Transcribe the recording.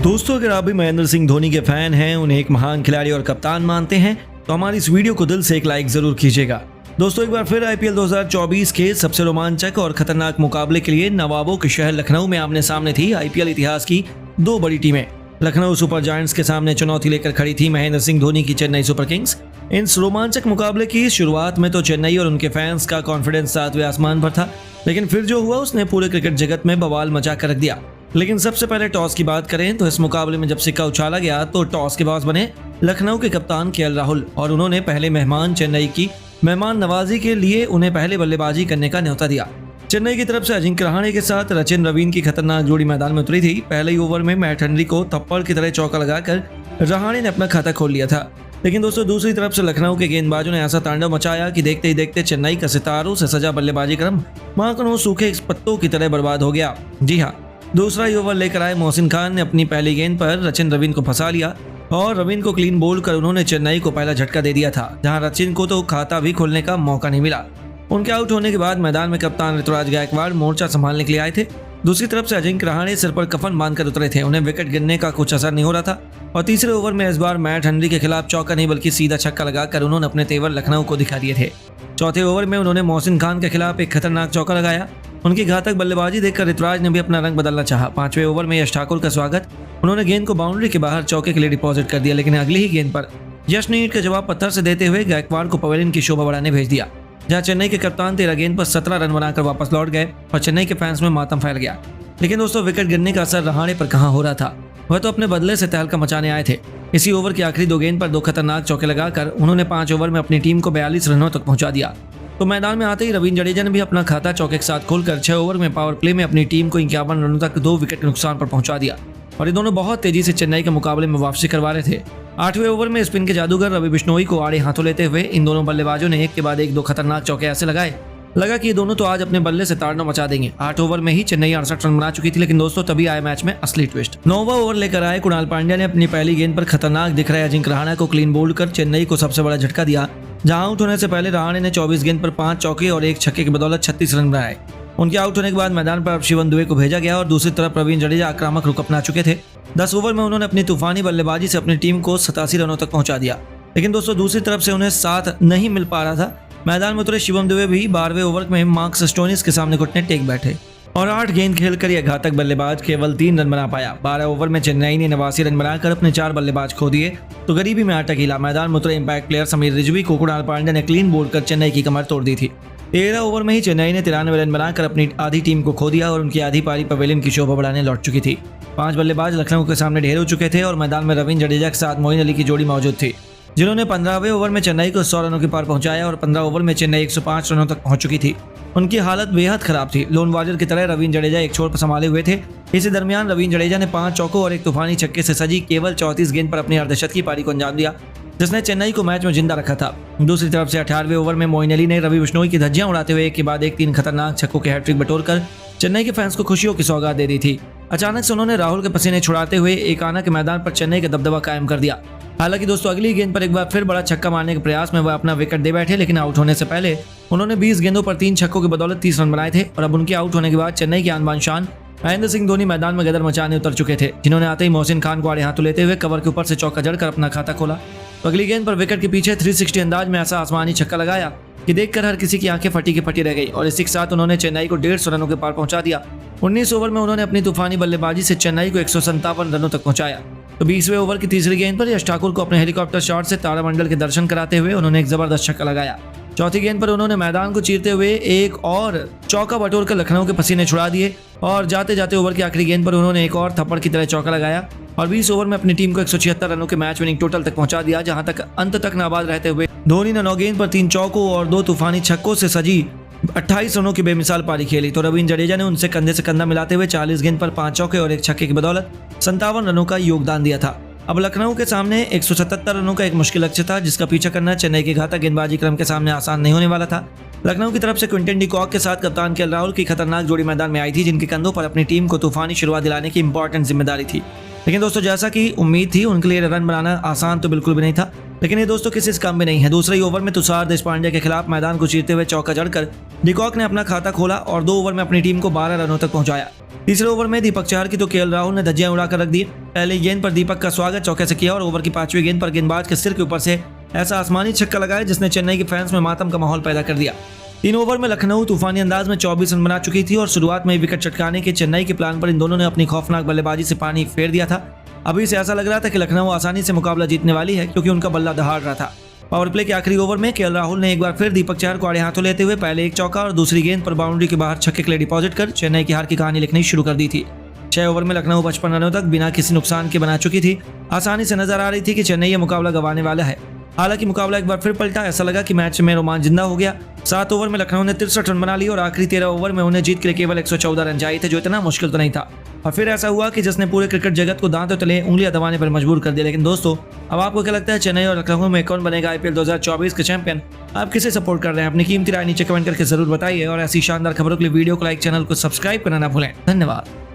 दोस्तों, अगर आप भी महेंद्र सिंह धोनी के फैन हैं, उन्हें एक महान खिलाड़ी और कप्तान मानते हैं, तो हमारी इस वीडियो को दिल से एक लाइक जरूर कीजिएगा। दोस्तों, एक बार फिर आईपीएल 2024 के सबसे रोमांचक और खतरनाक मुकाबले के लिए नवाबों के शहर लखनऊ में आमने सामने थी आईपीएल इतिहास की दो बड़ी टीमें। लखनऊ सुपर जायंट्स के सामने चुनौती लेकर खड़ी थी महेंद्र सिंह धोनी की चेन्नई सुपर किंग्स। इस रोमांचक मुकाबले की शुरुआत में तो चेन्नई और उनके फैंस का कॉन्फिडेंस सातवें आसमान पर था, लेकिन फिर जो हुआ उसने पूरे क्रिकेट जगत में बवाल मचा कर रख दिया। लेकिन सबसे पहले टॉस की बात करें तो इस मुकाबले में जब सिक्का उछाला गया तो टॉस के बॉस बने लखनऊ के कप्तान केएल राहुल और उन्होंने पहले मेहमान चेन्नई की मेहमान नवाजी के लिए उन्हें पहले बल्लेबाजी करने का न्योता दिया। चेन्नई की तरफ से अजिंक्य रहाणे के साथ रचिन रवीन की खतरनाक जोड़ी मैदान में उतरी थी। पहले ही ओवर में मैट हेनरी को थप्पड़ की तरह चौका लगाकर रहाणे ने अपना खाता खोल लिया था। लेकिन दोस्तों, दूसरी तरफ से लखनऊ के गेंदबाजों ने ऐसा तांडव मचाया कि देखते ही देखते चेन्नई का सितारों से सजा बल्लेबाजी क्रम मानो सूखे पत्तों की तरह बर्बाद हो गया। जी हाँ, दूसरा ही ओवर लेकर आए मोहसिन खान ने अपनी पहली गेंद पर रचिन रवीन को फंसा लिया और रवीन को क्लीन बोल्ड कर उन्होंने चेन्नई को पहला झटका दे दिया था, जहां रचिन को तो खाता भी खोलने का मौका नहीं मिला। उनके आउट होने के बाद मैदान में कप्तान ऋतुराज गायकवाड़ मोर्चा संभालने के लिए आए थे। दूसरी तरफ से अजिंक्य रहाणे सिर पर कफन बांधकर उतरे थे। उन्हें विकेट गिरने का कुछ असर नहीं हो रहा था और तीसरे ओवर में इस बार मैट हेनरी के खिलाफ चौका नहीं बल्कि सीधा छक्का लगाकर उन्होंने अपने तेवर लखनऊ को दिखा दिए थे। चौथे ओवर में उन्होंने मोहसिन खान के खिलाफ एक खतरनाक चौका लगाया। उनकी घातक बल्लेबाजी देखकर ऋतुराज ने भी अपना रंग बदलना चाहा। पांचवें ओवर में यश ठाकुर का स्वागत, उन्होंने गेंद को बाउंड्री के बाहर चौके के लिए डिपॉजिट कर दिया, लेकिन अगली ही गेंद पर यश ने ईंट का जवाब पत्थर से देते हुए गायकवाड़ को पवेलियन की शोभा बढ़ाने भेज दिया, जहां चेन्नई के कप्तान 13 गेंद पर 17 रन बनाकर वापस लौट गए और चेन्नई के फैंस में मातम फैल गया। लेकिन दोस्तों, विकेट गिरने का असर रहाणे पर कहां हो रहा था, वह तो अपने बदले से तहलका मचाने आए थे। इसी ओवर की आखिरी 2 गेंद पर 2 खतरनाक चौके लगाकर उन्होंने 5 ओवर में अपनी टीम को 42 रनों तक पहुंचा दिया। तो मैदान में आते ही रवींद्र जडेजा ने भी अपना खाता चौके के साथ खोलकर 6 ओवर में पावर प्ले में अपनी टीम को 51 रनों तक 2 विकेट के नुकसान पर पहुंचा दिया और ये दोनों बहुत तेजी से चेन्नई के मुकाबले में वापसी करवा रहे थे। 8वें ओवर में स्पिन के जादूगर रवि बिश्नोई को आड़े हाथों लेते हुए इन दोनों बल्लेबाजों ने एक के बाद एक 2 खतरनाक चौके ऐसे लगाए, लगा कि ये दोनों तो आज अपने बल्ले से ताड़ना मचा देंगे। 8 ओवर में ही चेन्नई 68 रन बना चुकी थी। लेकिन दोस्तों, तभी आए मैच में असली ट्विस्ट। 9वां ओवर लेकर आए कुणाल पांड्या ने अपनी पहली गेंद पर खतरनाक दिख रहे अजिंक्य रहाणे को क्लीन बोल्ड कर चेन्नई को सबसे बड़ा झटका दिया, जहां आउट होने से पहले रहाणे ने 24 गेंद पर 5 चौके और 1 छक्के की बदौलत 36 रन बनाए। उनके आउट होने के बाद मैदान पर अब शिवम दुबे को भेजा गया और दूसरी तरफ रवींद्र जडेजा आक्रामक रुख अपना चुके थे। 10 ओवर में उन्होंने अपनी तूफानी बल्लेबाजी से अपनी टीम को 87 रनों तक पहुंचा दिया। लेकिन दोस्तों, दूसरी तरफ से उन्हें साथ नहीं मिल पा रहा था। मैदान में उतरे शिवम दुबे भी 12वें ओवर में मार्कस स्टोइनिस के सामने घुटने टेक बैठे और 8 गेंद खेलकर यह घातक बल्लेबाज केवल 3 रन बना पाया। 12 ओवर में चेन्नई ने 89 रन बनाकर अपने 4 बल्लेबाज खो दिए तो गरीबी में आटा गिला। मैदान में उतरे इंपैक्ट प्लेयर समीर रिजवी को कुणाल पांड्या ने क्लीन बोल्ड कर चेन्नई की कमर तोड़ दी थी। 13 ओवर में ही चेन्नई ने 93 रन बनाकर अपनी आधी टीम को खो दिया और उनकी आधी पारी पवेलियन की शोभा बढ़ाने लौट चुकी थी। 5 बल्लेबाज लखनऊ के सामने ढेर हो चुके थे और मैदान में रवींद्र जडेजा के साथ मोइन अली की जोड़ी मौजूद थी, जिन्होंने 15वें ओवर में चेन्नई को 100 रनों के पार पहुंचाया और 15 ओवर में चेन्नई 105 रनों तक पहुंच चुकी थी। उनकी हालत बेहद खराब थी। लोन वॉरियर की तरह रवींद्र जडेजा एक छोर पर संभाले हुए थे। इसी दरमियान रवींद्र जडेजा ने 5 चौकों और एक तूफानी छक्के से सजी केवल 34 गेंद पर अपनी अर्धशतकीय पारी को अंजाम दिया, जिसने चेन्नई को मैच में जिंदा रखा था। दूसरी तरफ से 18वें ओवर में मोइन अली ने रवि बिश्नोई की धज्जियां उड़ाते हुए एक के बाद एक 3 खतरनाक छक्कों के हैट्रिक बटोरकर चेन्नई के फैंस को खुशियों की सौगात दे दी थी। अचानक से उन्होंने राहुल के पसीने छुड़ाते हुए एकाना के मैदान पर चेन्नई का दबदबा कायम कर दिया। हालांकि दोस्तों, अगली गेंद पर एक बार फिर बड़ा छक्का मारने के प्रयास में वह अपना विकेट दे बैठे, लेकिन आउट होने से पहले उन्होंने 20 गेंदों पर 3 छक्कों की बदौलत 30 रन बनाए थे और अब उनके आउट होने के बाद चेन्नई के आन बान शान महेंद्र सिंह धोनी मैदान में गदर मचाने उतर चुके थे, जिन्होंने आते ही मोहसिन खान को आड़े हाथों लेते हुए कवर के ऊपर से चौका जड़कर अपना खाता खोला। तो अगली गेंद पर विकेट के पीछे 360 अंदाज में ऐसा आसमानी छक्का लगाया कि देखकर हर किसी की आंखें फटी की फटी रह गई और इसी के साथ उन्होंने चेन्नई को 150 रनों के पार पहुंचा दिया। 19 ओवर में उन्होंने अपनी तूफानी बल्लेबाजी से चेन्नई को 157 रनों तक पहुंचाया। तो 20वें ओवर की तीसरी गेंद पर यश ठाकुर को अपने हेलीकॉप्टर शॉट से तारामंडल के दर्शन कराते हुए उन्होंने एक जबरदस्त छक्का लगाया। चौथी गेंद पर उन्होंने मैदान को चीरते हुए एक और चौका बटोरकर लखनऊ के पसीने छुड़ा दिए और जाते जाते ओवर की आखिरी गेंद पर उन्होंने एक और थप्पड़ की तरह चौका लगाया और 20 ओवर में अपनी टीम को 176 रनों के मैच विनिंग टोटल तक पहुंचा दिया, जहां तक अंत तक नाबाद रहते हुए धोनी ने 9 गेंद पर 3 चौकों और 2 तूफानी छक्कों से सजी 28 रनों की बेमिसाल पारी खेली। तो रवींद्र जडेजा ने उनसे कंधे से कंधा मिलाते हुए 40 गेंद पर 5 चौके और 1 छक्के की बदौलत 57 रनों का योगदान दिया था। अब लखनऊ के सामने 177 रनों का एक मुश्किल लक्ष्य था, जिसका पीछा करना चेन्नई के घातक गेंदबाजी क्रम के सामने आसान नहीं होने वाला था। लखनऊ की तरफ से क्विंटन डी कॉक के साथ कप्तान केएल राहुल की खतरनाक जोड़ी मैदान में आई थी, जिनके कंधों पर अपनी टीम को तूफानी शुरुआत दिलाने की इंपॉर्टेंट जिम्मेदारी थी। लेकिन दोस्तों, जैसा कि उम्मीद थी, उनके लिए रन बनाना आसान तो बिल्कुल भी नहीं था। लेकिन ये दोस्तों किसी से कम भी नहीं है। दूसरे ही ओवर में तुषार देशपांडे के खिलाफ मैदान को चीरते हुए चौका जड़कर डिकॉक ने अपना खाता खोला और 2 ओवर में अपनी टीम को 12 रनों तक पहुंचाया। तीसरे ओवर में दीपक चहर की तो केएल राहुल ने धज्जियां उड़ाकर रख दी। पहली गेंद पर दीपक का स्वागत चौके से किया और ओवर की 5वीं गेंद पर गेंदबाज के सिर के ऊपर से ऐसा आसमानी छक्का लगाया जिसने चेन्नई के फैंस में मातम का माहौल पैदा कर दिया। 3 ओवर में लखनऊ तूफानी अंदाज में 24 रन बना चुकी थी और शुरुआत में विकेट चटकाने के चेन्नई के प्लान पर इन दोनों ने अपनी खौफनाक बल्लेबाजी से पानी फेर दिया था। अभी से ऐसा लग रहा था कि लखनऊ आसानी से मुकाबला जीतने वाली है क्योंकि उनका बल्ला दहाड़ रहा था। पावर प्ले के आखिरी ओवर में केएल राहुल ने एक बार फिर दीपक चहर को आड़े हाथों लेते हुए पहले एक चौका और दूसरी गेंद पर बाउंड्री के बाहर छक्के के लिए डिपॉजिट कर चेन्नई की हार की कहानी लिखनी शुरू कर दी थी। 6 ओवर में लखनऊ 55 रनों तक बिना किसी नुकसान के बना चुकी थी। आसानी से नजर आ रही थी कि चेन्नई ये मुकाबला गंवाने वाला है। हालांकि मुकाबला एक बार फिर पलटा, ऐसा लगा कि मैच में रोमांच जिंदा हो गया। 7 ओवर में लखनऊ ने 63 रन बना लिए और आखिरी 13 ओवर में उन्हें जीत के लिए केवल 114 रन चाहिए थे, जो इतना मुश्किल तो नहीं था। और फिर ऐसा हुआ कि जिसने पूरे क्रिकेट जगत को दांतों तले उंगलियां दबाने पर मजबूर कर दिया। लेकिन दोस्तों, अब आपको क्या लगता है, चेन्नई और लखनऊ में कौन बनेगा आईपीएल 2024 के चैंपियन? आप किसे सपोर्ट कर रहे हैं? अपनी कीमती राय नीचे कमेंट करके जरूर बताइए और ऐसी शानदार खबरों के लिए वीडियो को लाइक, चैनल को सब्सक्राइब करना ना भूलें। धन्यवाद।